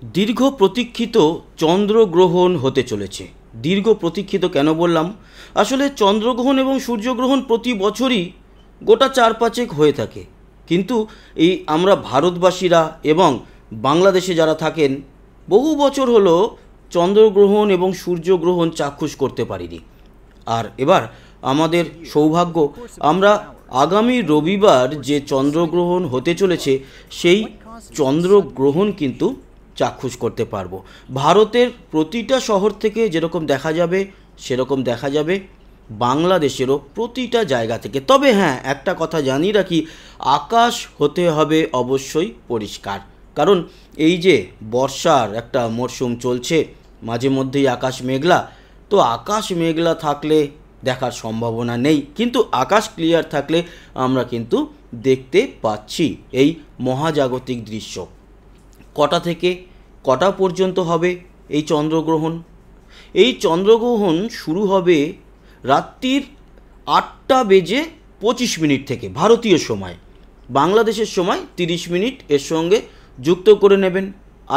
দীর্ঘ প্রতীক্ষিত চন্দ্রগ্রহণ হতে চলেছে। দীর্ঘ প্রতীক্ষিত কেন বললাম? আসলে চন্দ্রগ্রহণ এবং সূর্যগ্রহণ প্রতি বছরই গোটা 4-5 হয়ে থাকে, কিন্তু এই আমরা ভারতবাসীরা এবং বাংলাদেশে যারা থাকেন বহু বছর হলো চন্দ্রগ্রহণ এবং সূর্যগ্রহণ চাক্ষুষ করতে পারিনি। আর এবার আমাদের সৌভাগ্য, আমরা আগামী রবিবার যে চন্দ্রগ্রহণ হতে চলেছে সেই চন্দ্রগ্রহণ কিন্তু চাক্ষুষ করতে পারবো। ভারতের প্রতিটা শহর থেকে যেরকম দেখা যাবে সেরকম দেখা যাবে বাংলাদেশেরও প্রতিটা জায়গা থেকে। তবে হ্যাঁ, একটা কথা জানিয়ে রাখি, আকাশ হতে হবে অবশ্যই পরিষ্কার, কারণ এই যে বর্ষার একটা মরশুম চলছে, মাঝে মধ্যেই আকাশ মেঘলা। তো আকাশ মেঘলা থাকলে দেখার সম্ভাবনা নেই, কিন্তু আকাশ ক্লিয়ার থাকলে আমরা কিন্তু দেখতে পাচ্ছি এই মহাজাগতিক দৃশ্য। কটা থেকে কটা পর্যন্ত হবে এই চন্দ্রগ্রহণ? এই চন্দ্রগ্রহণ শুরু হবে রাত্রির 8:25 থেকে ভারতীয় সময়। বাংলাদেশের সময় 30 মিনিট এর সঙ্গে যুক্ত করে নেবেন,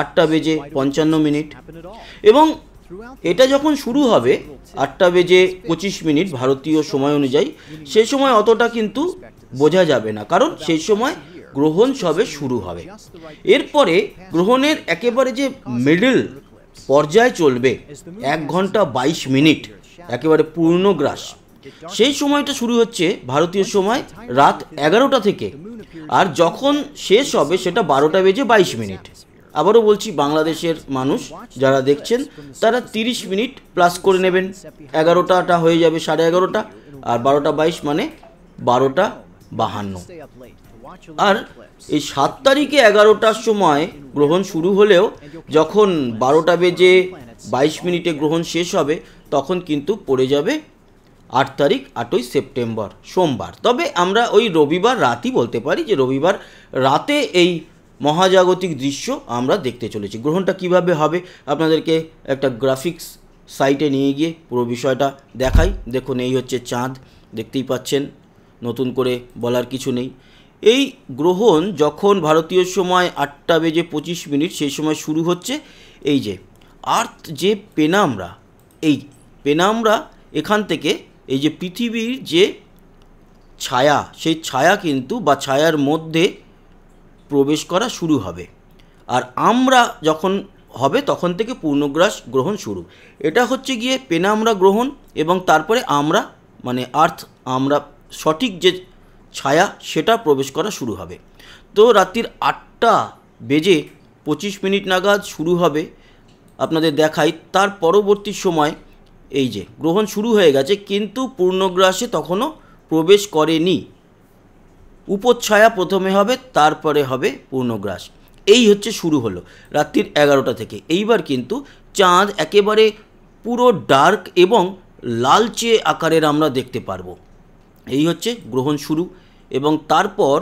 8:55। এবং এটা যখন শুরু হবে 8:25 ভারতীয় সময় অনুযায়ী, সেই সময় অতটা কিন্তু বোঝা যাবে না, কারণ সেই সময় গ্রহণ সবে শুরু হবে। এরপরে গ্রহণের একেবারে যে মিডল পর্যায়ে চলবে 1 ঘন্টা 22 মিনিট, একেবারে পূর্ণগ্রাস, সেই সময়টা শুরু হচ্ছে ভারতীয় সময় রাত 11টা থেকে, আর যখন শেষ হবে সেটা 12:22। আবারও বলছি, বাংলাদেশের মানুষ যারা দেখছেন তারা 30 মিনিট প্লাস করে নেবেন, 11টাটা হয়ে যাবে 11:30, আর 12:22 মানে 12:52। আর এই 7 তারিখে 11টার সময় গ্রহণ শুরু হলেও যখন 12:22 গ্রহণ শেষ হবে তখন কিন্তু পড়ে যাবে 8 তারিখ, 8ই সেপ্টেম্বর, সোমবার। তবে আমরা ওই রবিবার রাতই বলতে পারি যে রবিবার রাতে এই মহাজাগতিক দৃশ্য আমরা দেখতে চলেছি। গ্রহণটা কিভাবে হবে আপনাদেরকে একটা গ্রাফিক্স সাইটে নিয়ে গিয়ে পুরো বিষয়টা দেখাই। দেখুন, এই হচ্ছে চাঁদ, দেখতেই পাচ্ছেন, নতুন করে বলার কিছু নেই। এই গ্রহণ যখন ভারতীয় সময় 8:25 সেই সময় শুরু হচ্ছে, এই যে আর্থ যে পেনামরা, এই পেনামরা এখান থেকে এই যে পৃথিবীর যে ছায়া, সেই ছায়া কিন্তু বা ছায়ার মধ্যে প্রবেশ করা শুরু হবে। আর আমরা যখন হবে তখন থেকে পূর্ণগ্রাস গ্রহণ শুরু। এটা হচ্ছে গিয়ে পেনামরা গ্রহণ, এবং তারপরে আমরা মানে আর্থ, আমরা সঠিক যে ছায়া সেটা প্রবেশ করা শুরু হবে। তো রাত্রির 8:25 নাগাদ শুরু হবে। আপনাদের দেখাই, তার পরবর্তী সময় এই যে গ্রহণ শুরু হয়ে গেছে, কিন্তু পূর্ণগ্রাসে তখনও প্রবেশ করেনি। উপচ্ছায়া প্রথমে হবে, তারপরে হবে পূর্ণগ্রাস। এই হচ্ছে শুরু হলো রাত্রির 11টা থেকে। এইবার কিন্তু চাঁদ একেবারে পুরো ডার্ক এবং লালচে আকারের আমরা দেখতে পারবো। এই হচ্ছে গ্রহণ শুরু, এবং তারপর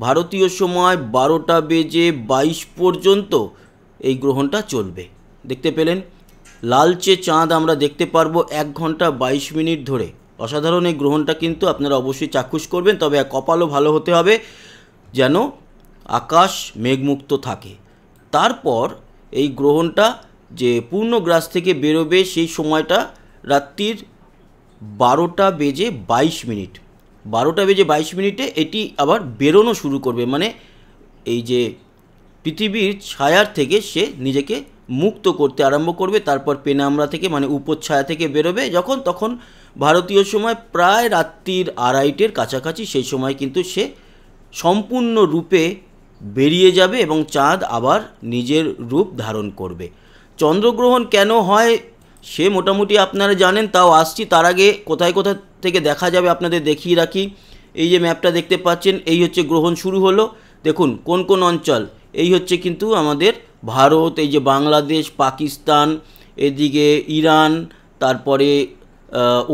ভারতীয় সময় 12:22 পর্যন্ত এই গ্রহণটা চলবে। দেখতে পেলেন, লালচে চাঁদ আমরা দেখতে পারবো 1 ঘন্টা 22 মিনিট ধরে। অসাধারণ এই গ্রহণটা, কিন্তু আপনারা অবশ্যই চাক্ষুষ করবেন, তবে কপালও ভালো হতে হবে যেন আকাশ মেঘমুক্ত থাকে। তারপর এই গ্রহণটা যে পূর্ণগ্রাস থেকে বেরোবে সেই সময়টা রাত্রির 12:22। 12:22 এটি আবার বেরোনো শুরু করবে, মানে এই যে পৃথিবীর ছায়ার থেকে সে নিজেকে মুক্ত করতে আরম্ভ করবে। তারপর পেনামরা থেকে মানে উপচ্ছায়া থেকে বেরোবে যখন, তখন ভারতীয় সময় প্রায় রাত্রির 2:30-এর কাছাকাছি, সেই সময় কিন্তু সে সম্পূর্ণ রূপে বেরিয়ে যাবে এবং চাঁদ আবার নিজের রূপ ধারণ করবে। চন্দ্রগ্রহণ কেন হয় সে মোটামুটি আপনারা জানেন, তাও আসছি। তার আগে কোথায় কোথায় থেকে দেখা যাবে আপনাদের দেখিয়ে রাখি। এই যে ম্যাপটা দেখতে পাচ্ছেন, এই হচ্ছে গ্রহণ শুরু হলো। দেখুন কোন কোন অঞ্চল, এই হচ্ছে কিন্তু আমাদের ভারত, এই যে বাংলাদেশ, পাকিস্তান, এদিকে ইরান, তারপরে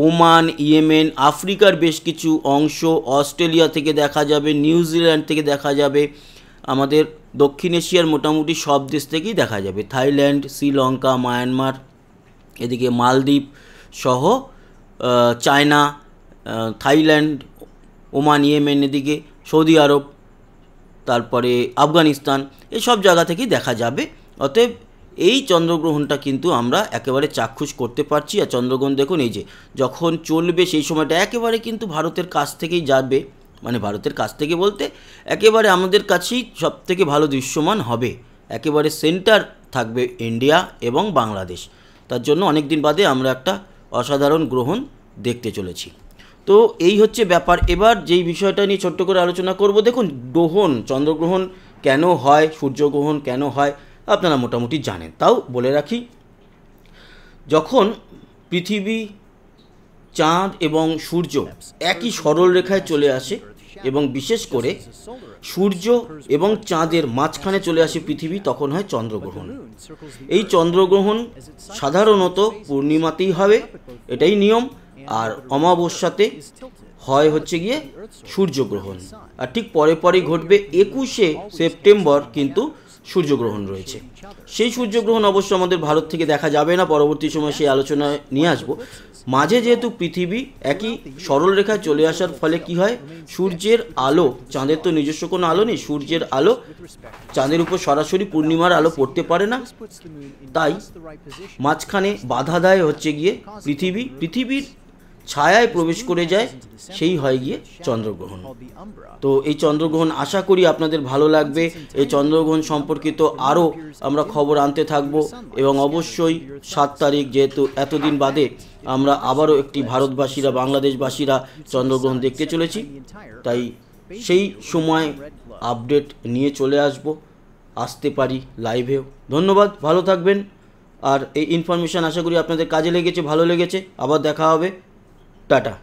ওমান, ইয়েমেন, আফ্রিকার বেশ কিছু অংশ, অস্ট্রেলিয়া থেকে দেখা যাবে, নিউজিল্যান্ড থেকে দেখা যাবে, আমাদের দক্ষিণ এশিয়ার মোটামুটি সব দেশ থেকেই দেখা যাবে, থাইল্যান্ড, শ্রীলঙ্কা, মায়ানমার, এদিকে মালদ্বীপ সহ চায়না, থাইল্যান্ড, ওমান, ইয়েমেন, এদিকে সৌদি আরব, তারপরে আফগানিস্তান, এসব জায়গা থেকেই দেখা যাবে অতএব এই চন্দ্রগ্রহণটা কিন্তু আমরা একেবারে চাক্ষুষ করতে পারছি। আর চন্দ্রগ্রহণ দেখুন, এই যে যখন চলবে সেই সময়টা একেবারে কিন্তু ভারতের কাছ থেকেই যাবে, মানে ভারতের কাছ থেকে বলতে একেবারে আমাদের কাছেই সবথেকে ভালো দৃশ্যমান হবে, একেবারে সেন্টার থাকবে ইন্ডিয়া এবং বাংলাদেশ। তার জন্য অনেক দিন বাদে আমরা একটা অসাধারণ গ্রহণ দেখতে চলেছি। তো এই হচ্ছে ব্যাপার। এবার যেই বিষয়টা নিয়ে ছোট্ট করে আলোচনা করব, দেখুন গ্রহণ, চন্দ্রগ্রহণ কেন হয়, সূর্যগ্রহণ কেন হয় আপনারা মোটামুটি জানেন, তাও বলে রাখি। যখন পৃথিবী, চাঁদ এবং সূর্য একই সরল রেখায় চলে আসে এবং বিশেষ করে সূর্য এবং চাঁদের মাঝখানে চলে আসে পৃথিবী, তখন হয় চন্দ্রগ্রহণ। এই চন্দ্রগ্রহণ সাধারণত পূর্ণিমাতেই হবে, এটাই নিয়ম। আর অমাবস্যাতে হয় হচ্ছে গিয়ে সূর্যগ্রহণ। আর ঠিক পরে পরেই ঘটবে 21শে সেপ্টেম্বর কিন্তু সূর্যগ্রহণ রয়েছে। সেই সূর্যগ্রহণ অবশ্য আমাদের ভারত থেকে দেখা যাবে না, পরবর্তী সময় সেই আলোচনায় নিয়ে আসবো। মাঝে যেহেতু পৃথিবী একই সরল রেখায় চলে আসার ফলে কি হয়, সূর্যের আলো, চাঁদের তো নিজস্ব কোনো আলো নেই, সূর্যের আলো চাঁদের উপর সরাসরি পূর্ণিমার আলো পড়তে পারে না, তাই মাঝখানে বাধা দেয় হচ্ছে গিয়ে পৃথিবীর ছায়ায় প্রবেশ করে যায়, সেই হয় গিয়ে চন্দ্রগ্রহণ। তো এই চন্দ্রগ্রহণ আশা করি আপনাদের ভালো লাগবে। এই চন্দ্রগ্রহণ সম্পর্কিত আরও আমরা খবর আনতে থাকব এবং অবশ্যই 7 তারিখ, যেহেতু এতদিন বাদে আমরা আবারও একটি ভারতবাসীরা, বাংলাদেশবাসীরা চন্দ্রগ্রহণ দেখতে চলেছি, তাই সেই সময় আপডেট নিয়ে চলে আসতে পারি লাইভেও। ধন্যবাদ, ভালো থাকবেন। আর এই ইনফরমেশান আশা করি আপনাদের কাজে লেগেছে, ভালো লেগেছে। আবার দেখা হবে, টাটা।